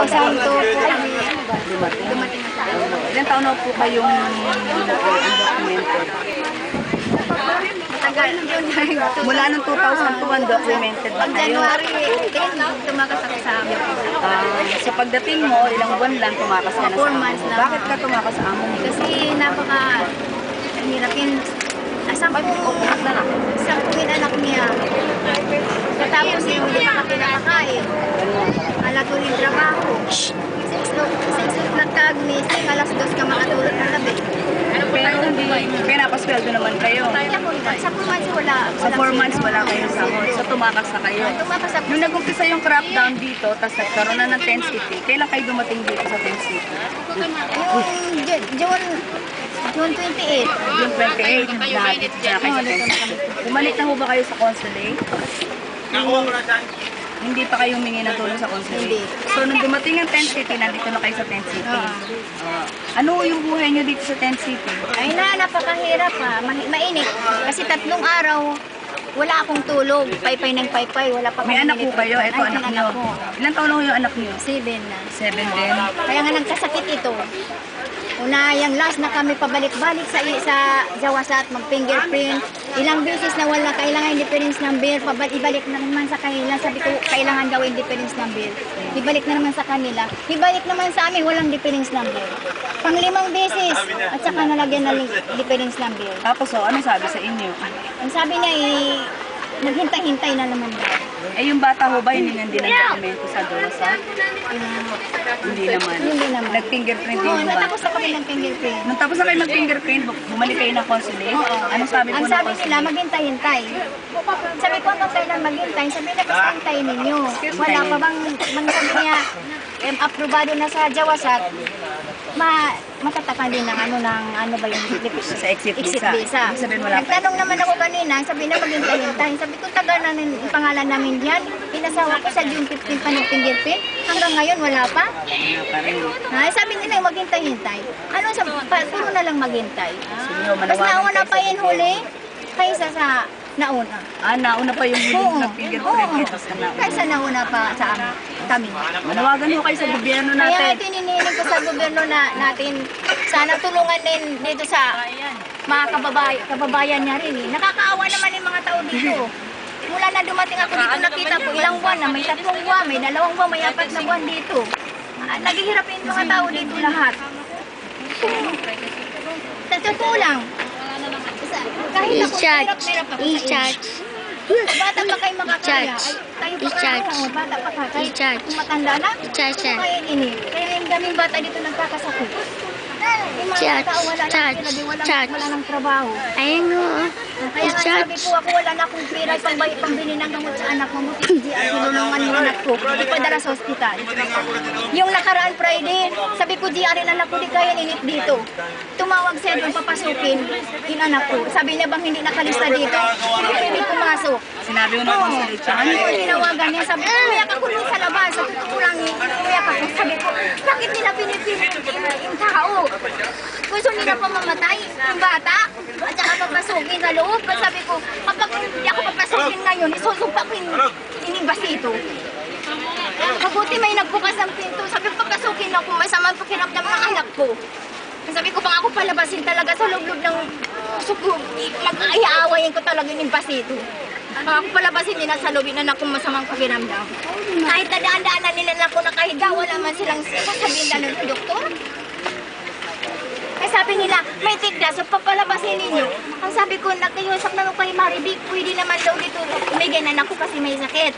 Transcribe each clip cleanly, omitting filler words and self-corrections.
2002 po kami dumating sa amin. Ilang taon na po kayong undocumented? Matagal na yun. Mula noong 2002, undocumented ba kayo? January 10, tumakas ako sa amin. Sa pagdating mo, ilang buwan lang tumakas ka na sa 4 amo. months lang. Bakit ka tumakas sa amo? Kasi napaka hirapin. Sampungin anak niya. Katapos hindi pa kami nakakain. Alatuloy trabaho. 6 nagkagnising, alas 2 ka makatulog na gabi. Pero hindi, pinapasweldo naman kayo. Sa 4 months wala. Sa 4 months wala kayo sahod. So tumakas na kayo. Tumakas ako. Nung nag-umpisa yung crackdown dito, tapos nagkaroon na ng tent city, kailan kayo dumating dito sa tent city? Yung June 28. Yung 28, nandito na kayo sa tent city. Bumalik na ho ba kayo sa consulate? Hindi pa kayo humingi ng tulong sa consulate? Hindi. So nung dumating ang tent city, nandito na kayo sa tent city. Ano yung buhay nyo dito sa tent city? Ay napakahirap ha. Mainit. Kasi 3 araw, wala akong tulog. Paypay ng paypay. Wala pa May anak po kayo? Ito anak nyo. Ilang taon na ho yung anak nyo? 7 na. 7 din. Kaya nga nagkasakit ito. Una, yung last na kami pabalik-balik sa Jawasat, mag-fingerprint. Ilang beses na wala kailangan difference number, ibalik na naman sa kanila. Sabi ko, kailangan daw yung difference number. Ibalik na naman sa kanila. Ibalik naman sa amin, walang difference number. Pang 5 beses, at saka nalagyan na difference number. Tapos ano sabi sa inyo? Ang sabi niya, naghintay-hintay na naman daw. Eh yung bata ho ba hiningan din ng dokumento sa DOSA? Hindi naman. Hindi naman. Nag-fingerprint din Oo, yung bata. natapos na kami ng fingerprint. Nung tapos na kayo mag-fingerprint, bumalik kayo ng consulate? Ano sabi po Ang ng sabi nila, consulate? maghintay-hintay. Sabi ko, hanggang kailan maghintay? Sabi na, kasi hintayin ninyo. Wala pa bang sabi niya, aprobado na sa Jawasat, matatakan din ng ano ba yung Sa exit visa. visa. Ibig sabihin wala pa. Nagtanong naman ako kanina, sabi na maghintay-hintay. Sabi ko, tagal na yung pangalan namin diyan. Inasawa ko sa June 15 pa ng fingerprint. Hanggang ngayon, wala pa. Wala pa rin. Sabi nila, maghintay-hintay. Ano, puro na lang maghintay. Sige ho, Mas manawagan nauna kayo pa sa yun gobyerno. huli, kaysa sa nauna. Nauna pa yung Oo. huling nag-fingerprint Oo. dito sa nauna. Kaysa nauna pa sa kami. Manawagan ho kayo sa gobyerno Kaya natin. ito inihiling ko sa gobyerno natin, sana tulungan din dito sa mga kababayan niya rin. Nakakaawa naman yung mga tao dito. Mula na dumating ako dito, nakita ko ilang buwan na, may 3 buwan, may 2 buwan, may 4 na buwan dito. Naghihirap yung mga tao dito lahat. Sa totoo lang, kahit ako, hirap ako sa I-charge. bata pa kayo makakaya. Ay, tayo pa kayo, bata pa kayo. Kahit kung matanda na, I-charge. kaya ini. Kaya yung daming bata dito nagkakasakit. Yung mga tao wala na sila, wala ng trabaho. Ayun o. Kaya nga sabi ko, ako wala na akong pera pambili ng gamot sa anak mo. Hindi at tinulungan yung anak ko. Ipadala sa ospital. Yung nakaraan Friday, sabi ko, GR rin anak ko, di kaya init dito. Tumawag siya doon papasukin yung anak ko. Sabi niya bang hindi nakalista dito? Hindi pwede pumasok. Sinabi ko na consulate siya. Ano yung tinawagan niya? Sabi ko, umiyak ako rin sa labas. Sa totoo lang, umiyak ako. Sabi ko, bakit nila pinipilit yung tao? Gusto nila pa mamatay yung bata? At saka papasukin sa loob. Kasi sabi ko, kapag hindi ako papasukin ngayon, isusumpa ko yung inibasito. Mabuti may nagbukas ng pinto. Sabi ko, papasukin ako. Masamang pakiramdam ng anak ko. Sabi ko, bang ako palabasin talaga sa loob ng suko. Mag-aawayin ko talaga yung basito. Ako palabasin nila sa loob ng akong masamang pakiramdam. Kahit nadaan-daanan nila na ako nakahiga, wala man silang sasabihin na ng doktor. Kaya sabi nila, may tigdas, so papalabasin ninyo. Ang sabi ko, nagkayusak na nung kay Maribig, pwede naman daw dito umigay na ako kasi may sakit.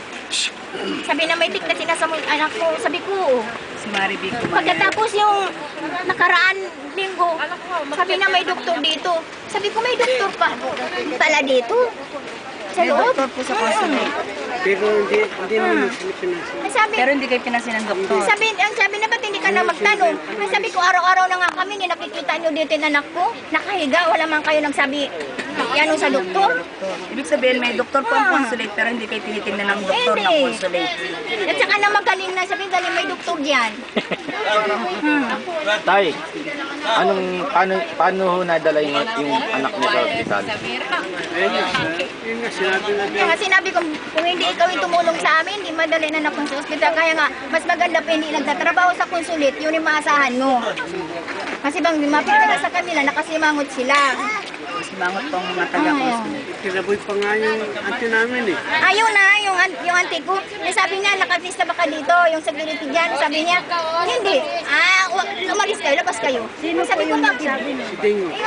Sabi na may tigdas, sinasa mo yung anak ko. Sabi ko, Si Maribig. pagkatapos yung nakaraan linggo, sabi na may doktor dito. Sabi ko, may doktor pa pala dito. Sa May loob. doktor po sa consulate. Pero hindi naman sinasabi. Ay, sabi, Pero hindi kayo pinasin ng doktor. sabi na ba't hindi ka na magtanong? Ay, sabi ko, araw-araw na nga kami, hindi nakikita nyo dito yung anak ko. Nakahiga, wala man kayo nagsabi, yan sa doktor. Ibig sabihin may doktor po ang consulate pero hindi kayo tinitingnan ng doktor ng Hindi. consulate. At saka na magaling na, sabi galing may doktor diyan. Tay, paano ho nadala yung anak niyo sa ospital? Ayun yun nga, sinabi na Kaya nga sinabi ko, kung hindi ikaw yung tumulong sa amin, di madali na napunta sa ospital. Kaya nga, mas maganda pa hindi nagtatrabaho sa konsulit, yun yung maasahan mo. Kasi bang mapita ka sa kanila, nakasimangot sila. Simangot pong mga taga-hospital. Kinaboy pa nga yung ante namin eh. Ayun na, yung auntie ko, sabi niya, nakalista ba ka dito? Yung security dyan, sabi niya, hindi. Umalis kayo, labas kayo. Sino po Sabi ko, yung bakit? nagsabi? Si Dingo. Yung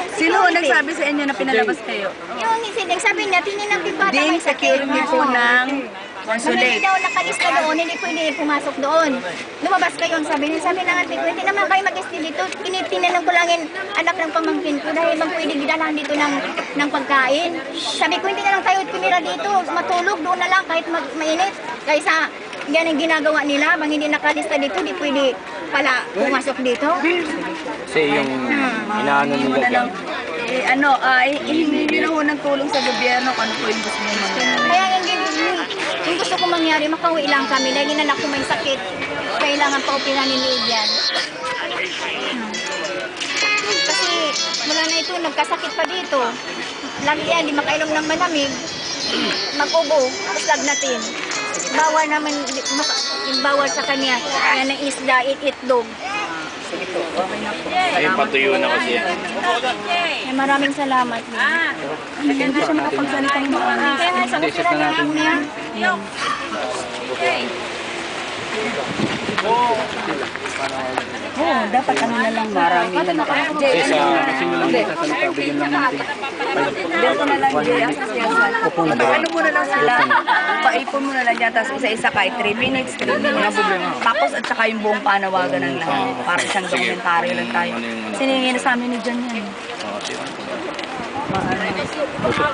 Sino ang security. nagsabi sa inyo na pinalabas kayo? Yung incident, sabi niya, tinignan yung bata Ding may sakit. security po ng Kung hindi consulate. daw nakalista doon, hindi pwede pumasok doon. Lumabas kayo ang sabi niya. Sabi ng ate ko, hindi naman kayo mag-stay dito. Tinanong ko lang yung anak ng pamangkin ko dahil bang pwede gidalahan dito ng pagkain. Sabi ko, hindi na lang tayo tumira dito. Matulog doon na lang kahit mainit. Kaysa yan ang ginagawa nila. Bang hindi nakalista dito, hindi pwede pala pumasok dito. Kasi yung inaano Hindi mo nila na lang, dyan. hihingi nyo na ho ng tulong sa gobyerno kung ano po yung gusto nyo mangyari. Kaya yung gusto ko mangyari, makauwi lang kami. Dahil din anak ko may sakit. Kailangan pa opera ni Lidian. Kasi mula na ito, nagkasakit pa dito. Lagi yan, di makainom ng malamig. Mag-ubo, tapos lagnatin. Bawal naman, bawal sa kanya. Kaya ng isda, itlog. Sige po, okay na po. Ayun, patuyo na kasi yan. Kaya maraming salamat. Hindi siya makapagsalita ng mga Kaya nga sa opera na lang niya. Oo, dapat ano na lang marami na lang. Jay, Kasi sa dito na lang, Jay, ano mo na lang sila, paipon mo na lang yan, tapos isa-isa kahit 3 minutes. Tapos at saka yung buong panawagan ng lang, para isang dokumentaryo lang tayo. Siningin na sa amin ni John yan.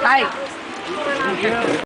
Ay!